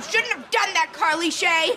shouldn't have done that, Carly Shay.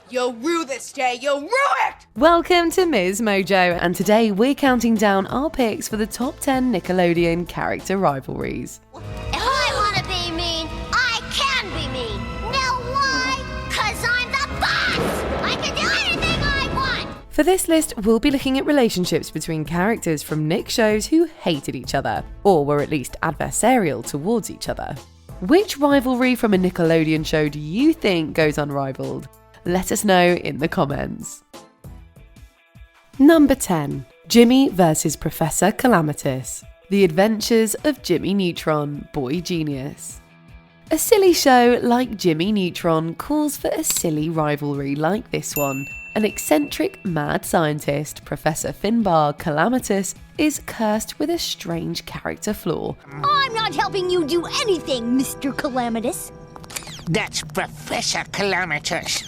You'll rue this day. You'll rue it! Welcome to MsMojo, and today we're counting down our picks for the top 10 Nickelodeon character rivalries. If I want to be mean, I can be mean. Know why? 'Cause I'm the boss! I can do anything I want! For this list, we'll be looking at relationships between characters from Nick shows who hated each other, or were at least adversarial towards each other. Which rivalry from a Nickelodeon show do you think goes unrivaled? Let us know in the comments. Number 10. Jimmy vs Professor Calamitous. The Adventures of Jimmy Neutron, Boy Genius. A silly show like Jimmy Neutron calls for a silly rivalry like this one. An eccentric mad scientist, Professor Finbar Calamitous, is cursed with a strange character flaw. I'm not helping you do anything, Mr. Calamitous. That's Professor Calamitous.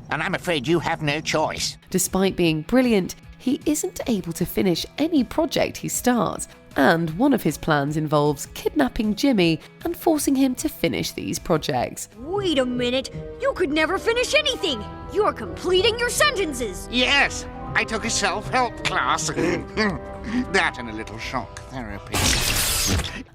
And I'm afraid you have no choice. Despite being brilliant, he isn't able to finish any project he starts, and one of his plans involves kidnapping Jimmy and forcing him to finish these projects. Wait a minute, you could never finish anything! You're completing your sentences! Yes, I took a self-help class. That and a little shock therapy.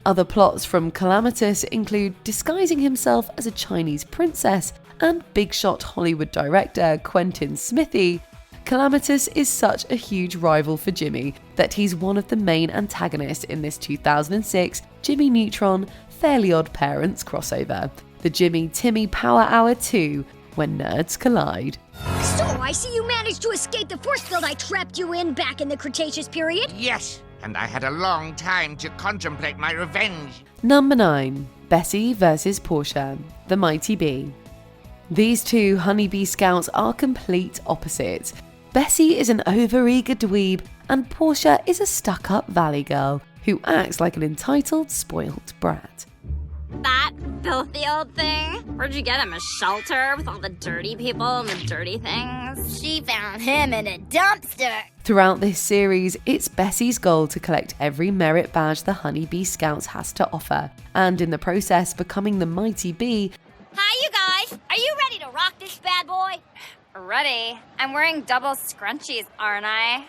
Other plots from Calamitous include disguising himself as a Chinese princess and big shot Hollywood director Quentin Smithy. Calamitous is such a huge rival for Jimmy that he's one of the main antagonists in this 2006 Jimmy Neutron Fairly Odd Parents crossover, the Jimmy Timmy Power Hour 2, When Nerds Collide. So I see you managed to escape the force field I trapped you in back in the Cretaceous period? Yes, and I had a long time to contemplate my revenge. Number 9. Bessie vs Portia, The Mighty Bee. These two honeybee scouts are complete opposites. Bessie is an overeager dweeb, and Portia is a stuck-up valley girl who acts like an entitled, spoilt brat. That filthy old thing? Where'd you get him? A shelter with all the dirty people and the dirty things? She found him in a dumpster. Throughout this series, it's Bessie's goal to collect every merit badge the honeybee scouts has to offer, and in the process becoming the mighty bee. Hi, you guys. Are you ready to rock this bad boy? Ready? I'm wearing double scrunchies, aren't I?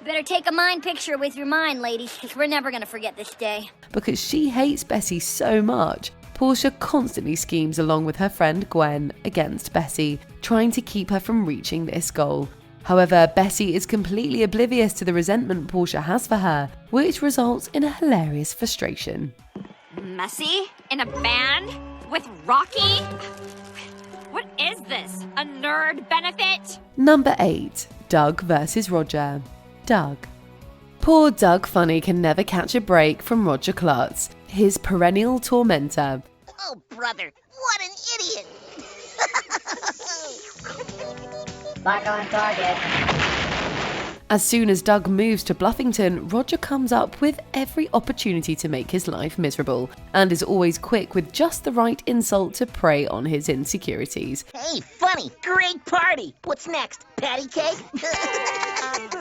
Better take a mind picture with your mind, ladies, because we're never going to forget this day. Because she hates Bessie so much, Portia constantly schemes along with her friend Gwen against Bessie, trying to keep her from reaching this goal. However, Bessie is completely oblivious to the resentment Portia has for her, which results in a hilarious frustration. Messy? In a band? With Rocky? What is this? A nerd benefit? Number 8. Doug vs Roger. Doug. Poor Doug Funny can never catch a break from Roger Klutz, his perennial tormentor. Oh, brother, what an idiot! Back on target. As soon as Doug moves to Bluffington, Roger comes up with every opportunity to make his life miserable, and is always quick with just the right insult to prey on his insecurities. Hey, Funny, great party. What's next, patty cake?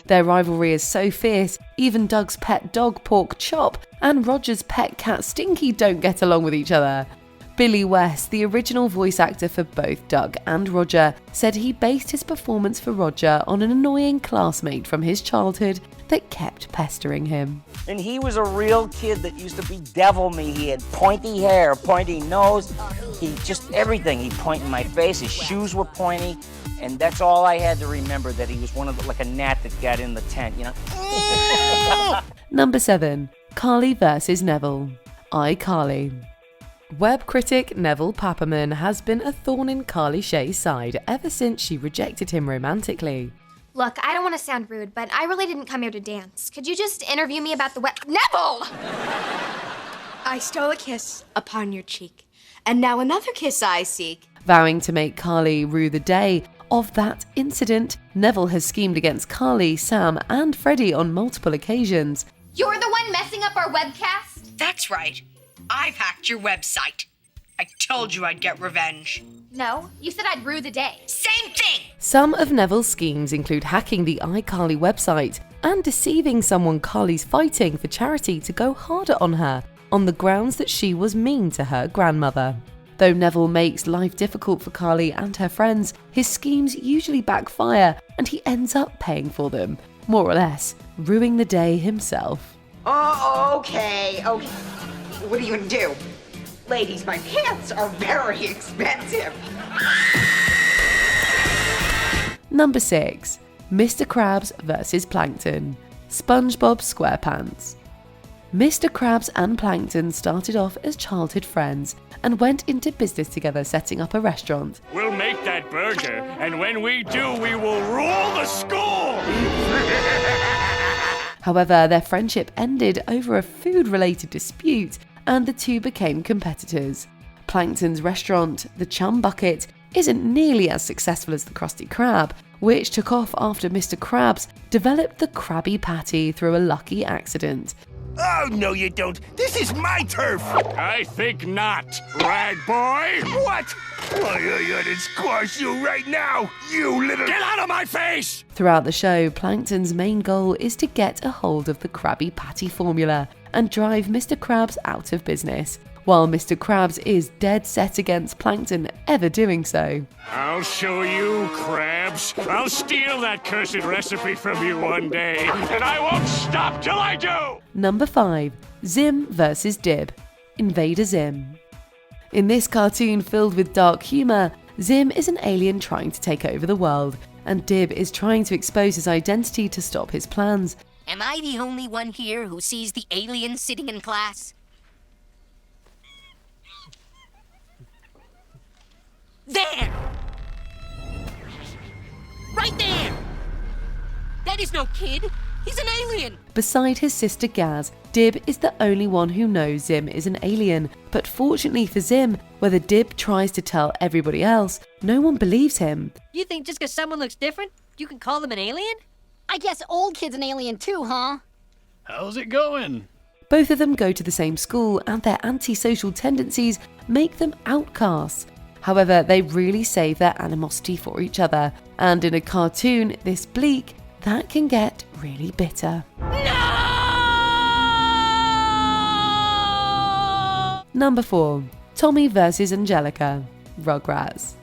Their rivalry is so fierce, even Doug's pet dog Pork Chop and Roger's pet cat Stinky don't get along with each other. Billy West, the original voice actor for both Doug and Roger, said he based his performance for Roger on an annoying classmate from his childhood that kept pestering him. And he was a real kid that used to bedevil me. He had pointy hair, pointy nose, he just everything. He'd point in my face, his shoes were pointy, and that's all I had to remember, that he was one of the, like a gnat that got in the tent, you know? Number 7. Carly vs Neville. iCarly. Web critic Neville Papperman has been a thorn in Carly Shay's side ever since she rejected him romantically. Look, I don't want to sound rude, but I really didn't come here to dance. Could you just interview me about the web— Neville! I stole a kiss upon your cheek, and now another kiss I seek. Vowing to make Carly rue the day of that incident, Neville has schemed against Carly, Sam, and Freddie on multiple occasions. You're the one messing up our webcast? That's right. I've hacked your website. I told you I'd get revenge. No, you said I'd rue the day. Same thing! Some of Neville's schemes include hacking the iCarly website and deceiving someone Carly's fighting for charity to go harder on her, on the grounds that she was mean to her grandmother. Though Neville makes life difficult for Carly and her friends, his schemes usually backfire and he ends up paying for them, more or less, ruining the day himself. Oh, okay. What are you gonna do? Ladies, my pants are very expensive. Number 6. Mr. Krabs vs. Plankton. SpongeBob SquarePants. Mr. Krabs and Plankton started off as childhood friends and went into business together setting up a restaurant. We'll make that burger, and when we do, we will rule the school! However, their friendship ended over a food-related dispute and the two became competitors. Plankton's restaurant, the Chum Bucket, isn't nearly as successful as the Krusty Krab, which took off after Mr. Krabs developed the Krabby Patty through a lucky accident. Oh, no you don't. This is my turf. I think not, rag boy. What? I ought to squash you right now, you little... Get out of my face! Throughout the show, Plankton's main goal is to get a hold of the Krabby Patty formula and drive Mr. Krabs out of business, while Mr. Krabs is dead set against Plankton ever doing so. I'll show you, Krabs. I'll steal that cursed recipe from you one day, and I won't stop till I do! Number 5. Zim vs. Dib. Invader Zim. In this cartoon filled with dark humour, Zim is an alien trying to take over the world, and Dib is trying to expose his identity to stop his plans. Am I the only one here who sees the alien sitting in class? There! Right there! That is no kid! He's an alien! Beside his sister Gaz, Dib is the only one who knows Zim is an alien, but fortunately for Zim, whether Dib tries to tell everybody else, no one believes him. You think just because someone looks different, you can call them an alien? I guess old kid's an alien too, huh? How's it going? Both of them go to the same school and their antisocial tendencies make them outcasts. However, they really save their animosity for each other, and in a cartoon this bleak, that can get really bitter. No! Number 4. Tommy vs. Angelica. Rugrats.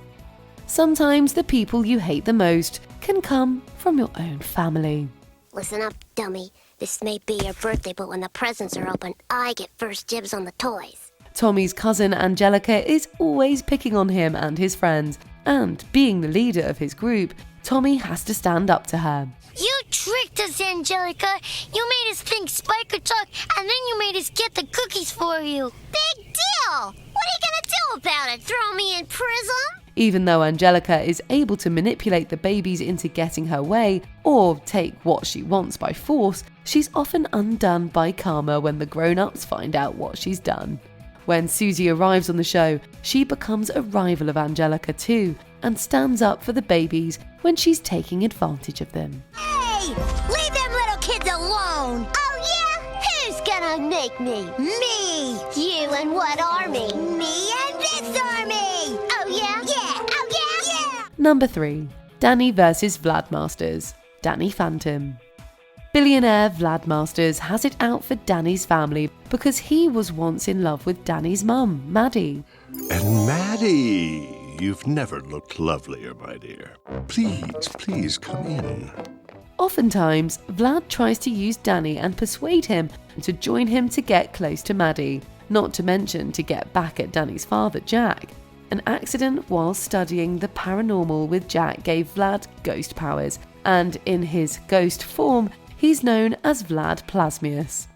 Sometimes the people you hate the most can come from your own family. Listen up, dummy. This may be your birthday, but when the presents are open, I get first dibs on the toys. Tommy's cousin Angelica is always picking on him and his friends, and being the leader of his group, Tommy has to stand up to her. You tricked us, Angelica. You made us think Spike could talk, and then you made us get the cookies for you. Big deal! What are you gonna do about it? Throw me in prison? Even though Angelica is able to manipulate the babies into getting her way, or take what she wants by force, she's often undone by karma when the grown-ups find out what she's done. When Susie arrives on the show, she becomes a rival of Angelica too, and stands up for the babies when she's taking advantage of them. Hey! Leave them little kids alone! Oh yeah? Who's gonna make me? Me! You and what army? Me and this army! Oh yeah? Yeah! Oh yeah? Yeah! Number 3. Danny vs. Vlad Masters. Danny Phantom. Billionaire Vlad Masters has it out for Danny's family because he was once in love with Danny's mum, Maddie. And Maddie, you've never looked lovelier, my dear. Please come in. Oftentimes, Vlad tries to use Danny and persuade him to join him to get close to Maddie, not to mention to get back at Danny's father, Jack. An accident while studying the paranormal with Jack gave Vlad ghost powers, and in his ghost form, he's known as Vlad Plasmius.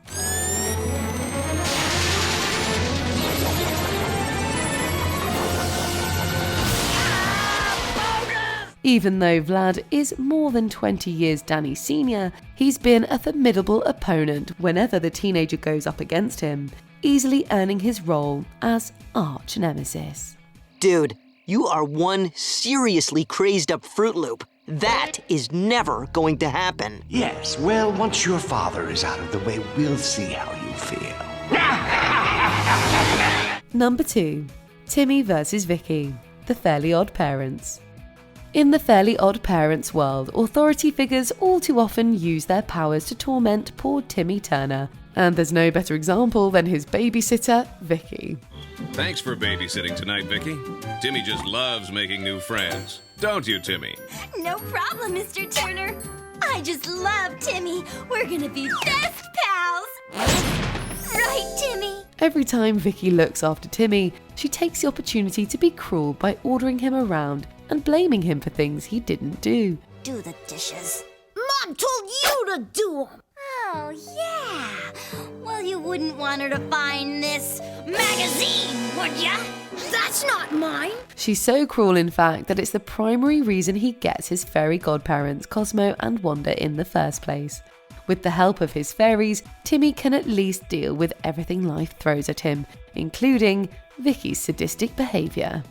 Even though Vlad is more than 20 years Danny's senior, he's been a formidable opponent whenever the teenager goes up against him, easily earning his role as arch nemesis. Dude, you are one seriously crazed up Fruit Loop. That is never going to happen. Yes, well, once your father is out of the way, we'll see how you feel. Number 2. Timmy vs. Vicky. The Fairly Odd Parents. In the Fairly Odd Parents world, authority figures all too often use their powers to torment poor Timmy Turner, And there's no better example than his babysitter, Vicky. Thanks for babysitting tonight, Vicky. Timmy just loves making new friends. Don't you, Timmy? No problem, Mr. Turner. I just love Timmy. We're gonna be best pals. Right, Timmy? Every time Vicky looks after Timmy, she takes the opportunity to be cruel by ordering him around and blaming him for things he didn't do. Do the dishes. Mom told you to do them. Oh, yeah. Well, you wouldn't want her to find this magazine, would ya? That's not mine. She's so cruel, in fact, that it's the primary reason he gets his fairy godparents, Cosmo and Wanda, in the first place. With the help of his fairies, Timmy can at least deal with everything life throws at him, including Vicky's sadistic behaviour.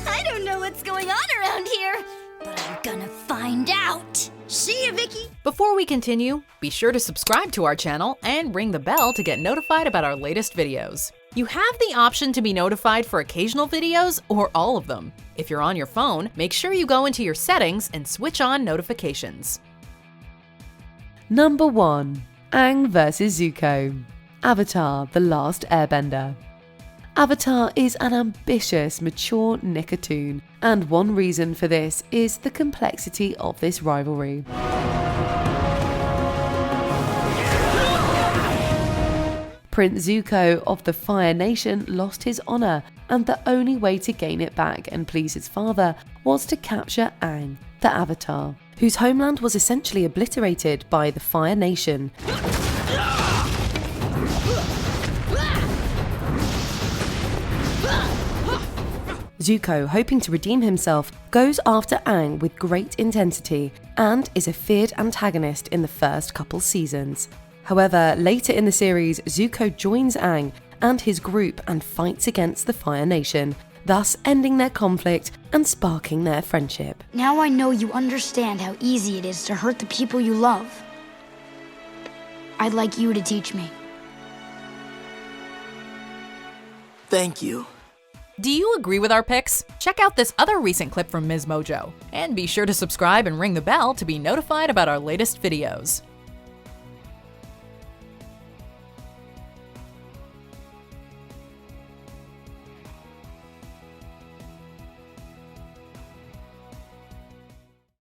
I don't know what's going on around here, but I'm gonna find out. See ya, Vicky. Before we continue, be sure to subscribe to our channel and ring the bell to get notified about our latest videos. You have the option to be notified for occasional videos or all of them. If you're on your phone, make sure you go into your settings and switch on notifications. Number 1. Aang vs Zuko. Avatar: The Last Airbender. Avatar is an ambitious, mature Nicktoon, and one reason for this is the complexity of this rivalry. Prince Zuko of the Fire Nation lost his honour, and the only way to gain it back and please his father was to capture Aang, the Avatar, whose homeland was essentially obliterated by the Fire Nation. Zuko, hoping to redeem himself, goes after Aang with great intensity and is a feared antagonist in the first couple seasons. However, later in the series, Zuko joins Aang and his group and fights against the Fire Nation, thus ending their conflict and sparking their friendship. Now I know you understand how easy it is to hurt the people you love. I'd like you to teach me. Thank you. Do you agree with our picks? Check out this other recent clip from MsMojo. And be sure to subscribe and ring the bell to be notified about our latest videos.